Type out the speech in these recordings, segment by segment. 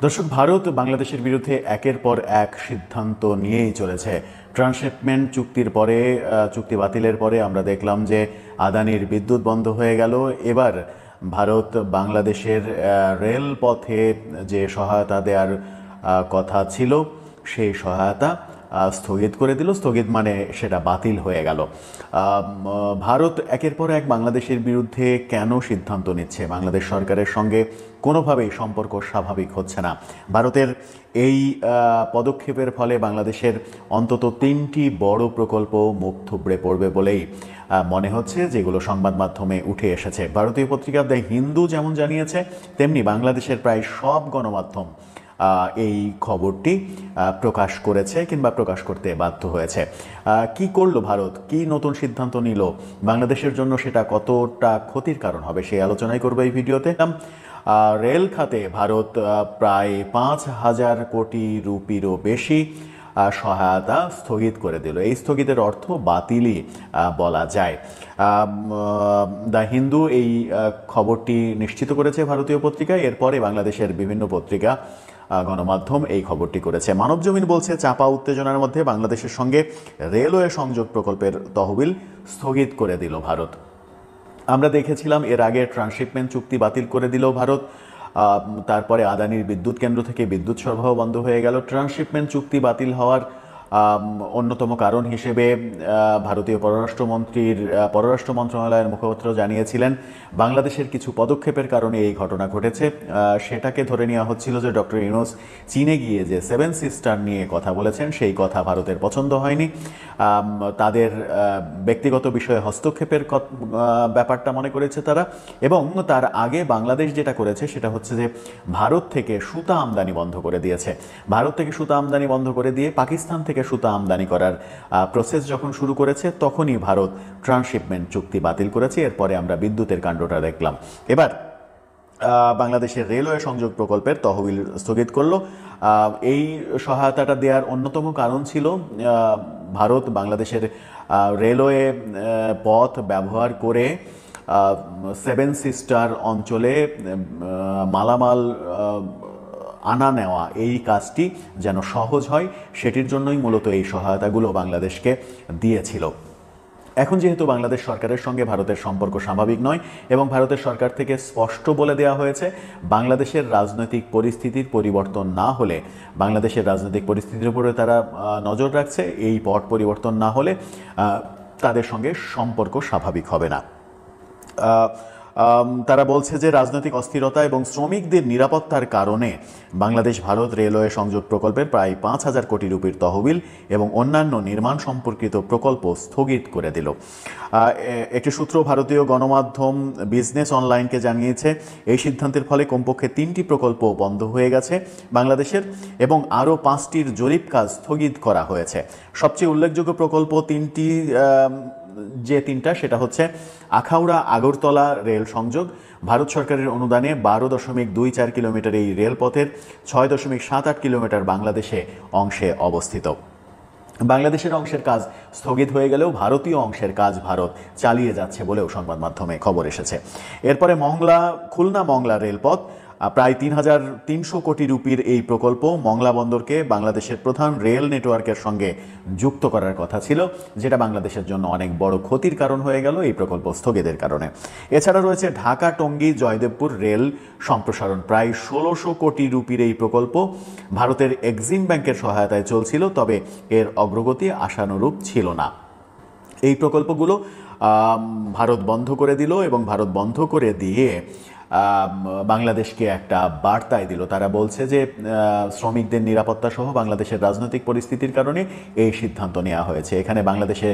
দর্শক, ভারত বাংলাদেশের বিরুদ্ধে একের পর এক সিদ্ধান্ত নিয়েই চলেছে। ট্রান্সশিপমেন্ট চুক্তির পরে চুক্তি বাতিলের পরে আমরা দেখলাম যে আদানির বিদ্যুৎ বন্ধ হয়ে গেল। এবার ভারত বাংলাদেশের রেলপথে যে সহায়তা দেওয়ার কথা ছিল সেই সহায়তা স্থগিত করে দিল। স্থগিত মানে সেটা বাতিল হয়ে গেল। ভারত একের পর এক বাংলাদেশের বিরুদ্ধে কেন সিদ্ধান্ত নিচ্ছে? বাংলাদেশ সরকারের সঙ্গে কোনোভাবেই সম্পর্ক স্বাভাবিক হচ্ছে না। ভারতের এই পদক্ষেপের ফলে বাংলাদেশের অন্তত 3টি বড় প্রকল্প মুখ থুবড়ে পড়বে বলেই মনে হচ্ছে, যেগুলো সংবাদ মাধ্যমে উঠে এসেছে। ভারতীয় পত্রিকা দ্য হিন্দু যেমন জানিয়েছে, তেমনি বাংলাদেশের প্রায় সব গণমাধ্যম এই খবরটি প্রকাশ করেছে কিংবা প্রকাশ করতে বাধ্য হয়েছে। কি করলো ভারত? কি নতুন সিদ্ধান্ত নিল? বাংলাদেশের জন্য সেটা কতটা ক্ষতির কারণ হবে সেই আলোচনাই করবো এই ভিডিওতে। রেল খাতে ভারত প্রায় 5,000 কোটি রুপিরও বেশি সহায়তা স্থগিত করে দিল। এই স্থগিতের অর্থ বাতিলই বলা যায়। দ্য হিন্দু এই খবরটি নিশ্চিত করেছে ভারতীয় পত্রিকায়। এরপরে বাংলাদেশের বিভিন্ন পত্রিকা, গণমাধ্যম এই খবরটি করেছে। মানবজমিন বলছে, চাপা উত্তেজনার মধ্যে বাংলাদেশের সঙ্গে রেলওয়ে সংযোগ প্রকল্পের তহবিল স্থগিত করে দিল ভারত। আমরা দেখেছিলাম এর আগে ট্রান্সশিপমেন্ট চুক্তি বাতিল করে দিল ভারত। তারপরে আদানির বিদ্যুৎ কেন্দ্র থেকে বিদ্যুৎ সরবরাহ বন্ধ হয়ে গেল। ট্রান্সশিপমেন্ট চুক্তি বাতিল হওয়ার অন্যতম কারণ হিসেবে ভারতীয় পররাষ্ট্র মন্ত্রণালয়ের মুখপাত্র জানিয়েছিলেন বাংলাদেশের কিছু পদক্ষেপের কারণে এই ঘটনা ঘটেছে। সেটাকে ধরে নেওয়া হচ্ছিল যে ডক্টর ইউনূস চীনে গিয়ে যে 7 সিস্টার নিয়ে কথা বলেছেন সেই কথা ভারতের পছন্দ হয়নি। তাদের ব্যক্তিগত বিষয়ে হস্তক্ষেপের ব্যাপারটা মনে করেছে তারা। এবং তার আগে বাংলাদেশ যেটা করেছে সেটা হচ্ছে যে ভারত থেকে সুতা আমদানি বন্ধ করে দিয়েছে। ভারত থেকে সুতা আমদানি বন্ধ করে দিয়ে পাকিস্তান থেকে সুতা আমদানি করার প্রসেস যখন শুরু করেছে তখনই ভারত ট্রান্সশিপমেন্ট চুক্তি বাতিল করেছে। এরপরে আমরা বিদ্যুতের কাণ্ডটা দেখলাম। এবার বাংলাদেশের রেলওয়ে সংযোগ প্রকল্পের তহবিল স্থগিত করলো। এই সহায়তাটা দেওয়ার অন্যতম কারণ ছিল ভারত বাংলাদেশের রেলওয়ে পথ ব্যবহার করে 7 সিস্টার অঞ্চলে মালামাল আনা নেওয়া, এই কাজটি যেন সহজ হয় সেটির জন্যই মূলত এই সহায়তাগুলো বাংলাদেশকে দিয়েছিল। এখন যেহেতু বাংলাদেশ সরকারের সঙ্গে ভারতের সম্পর্ক স্বাভাবিক নয় এবং ভারতের সরকার থেকে স্পষ্ট বলে দেওয়া হয়েছে বাংলাদেশের রাজনৈতিক পরিস্থিতির পরিবর্তন না হলে, বাংলাদেশের রাজনৈতিক পরিস্থিতির উপরে তারা নজর রাখছে, এই পট পরিবর্তন না হলে তাদের সঙ্গে সম্পর্ক স্বাভাবিক হবে না। তারা বলছে যে রাজনৈতিক অস্থিরতা এবং শ্রমিকদের নিরাপত্তার কারণে বাংলাদেশ ভারত রেলওয়ে সংযোগ প্রকল্পের প্রায় 5,000 কোটি রুপির তহবিল এবং অন্যান্য নির্মাণ সম্পর্কিত প্রকল্প স্থগিত করে দিল। একটি সূত্র ভারতীয় গণমাধ্যম বিজনেস অনলাইনকে জানিয়েছে এই সিদ্ধান্তের ফলে কমপক্ষে 3টি প্রকল্প বন্ধ হয়ে গেছে বাংলাদেশের এবং আরও 5টির জরিপ কাজ স্থগিত করা হয়েছে। সবচেয়ে উল্লেখযোগ্য প্রকল্প তিনটা সেটা হচ্ছে আখাউড়া আগরতলা রেল সংযোগ। ভারত সরকারের অনুদানে 12.24 কিলোমিটার এই রেলপথের 6.78 কিলোমিটার বাংলাদেশে অংশে অবস্থিত। বাংলাদেশের অংশের কাজ স্থগিত হয়ে গেলেও ভারতীয় অংশের কাজ ভারত চালিয়ে যাচ্ছে বলেও সংবাদ মাধ্যমে খবর এসেছে। এরপরে খুলনা মংলা রেলপথ, প্রায় 3,300 কোটি রুপির এই প্রকল্প মংলা বন্দরকে বাংলাদেশের প্রধান রেল নেটওয়ার্কের সঙ্গে যুক্ত করার কথা ছিল, যেটা বাংলাদেশের জন্য অনেক বড় ক্ষতির কারণ হয়ে গেল এই প্রকল্প স্থগিতের কারণে। এছাড়া রয়েছে ঢাকা টঙ্গী জয়দেবপুর রেল সম্প্রসারণ, প্রায় 1,600 কোটি রুপির এই প্রকল্প ভারতের এক্সিম ব্যাংকের সহায়তায় চলছিল, তবে এর অগ্রগতি আশানুরূপ ছিল না। এই প্রকল্পগুলো ভারত বন্ধ করে দিল এবং ভারত বন্ধ করে দিয়ে বাংলাদেশকে একটা বার্তাই দিল। তারা বলছে যে শ্রমিকদের নিরাপত্তা সহ বাংলাদেশের রাজনৈতিক পরিস্থিতির কারণে এই সিদ্ধান্ত নেওয়া হয়েছে। এখানে বাংলাদেশে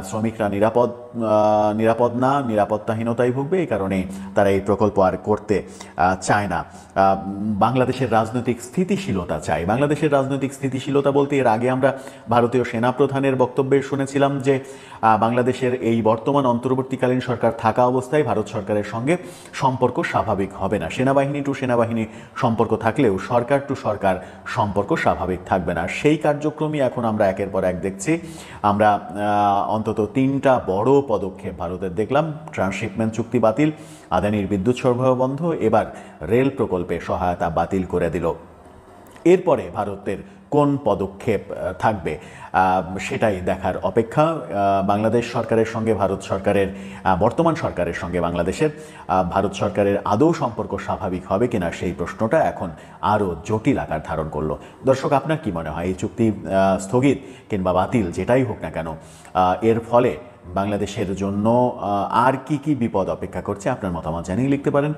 শ্রমিকরা নিরাপদ না, নিরাপত্তাহীনতায় ভুগবে, এই কারণে তারা এই প্রকল্প আর করতে চায় না। বাংলাদেশের রাজনৈতিক স্থিতিশীলতা চাই। বাংলাদেশের রাজনৈতিক স্থিতিশীলতা বলতে এর আগে আমরা ভারতীয় সেনাপ্রধানের বক্তব্যে শুনেছিলাম যে বাংলাদেশের এই বর্তমান অন্তর্বর্তীকালীন সরকার থাকা অবস্থায় ভারত সরকারের সঙ্গে সম্পর্ক স্বাভাবিক হবে না। সেনাবাহিনী টু সেনাবাহিনী সম্পর্ক থাকলেও সরকার টু সরকার সম্পর্ক স্বাভাবিক থাকবে না। সেই কার্যক্রমই এখন আমরা একের পর এক দেখছি। আমরা অন্তত 3টা বড় পদক্ষেপ ভারতের দেখলাম। ট্রান্সশিপমেন্ট চুক্তি বাতিল, আদানির বিদ্যুৎ সরবরাহ বন্ধ, এবার রেল প্রকল্পে সহায়তা বাতিল করে দিল। এরপরে ভারতের কোন পদক্ষেপ থাকবে সেটাই দেখার অপেক্ষা। বাংলাদেশ সরকারের সঙ্গে ভারত সরকারের, বর্তমান সরকারের সঙ্গে বাংলাদেশের ভারত সরকারের আদৌ সম্পর্ক স্বাভাবিক হবে কিনা সেই প্রশ্নটা এখন আরও জটিল আকার ধারণ করলো। দর্শক, আপনার কি মনে হয় এই চুক্তি স্থগিত কিংবা বাতিল যেটাই হোক না কেন, এর ফলে বাংলাদেশের জন্য আর কি কি বিপদ অপেক্ষা করছে? আপনার মতামত জানিয়ে লিখতে পারেন।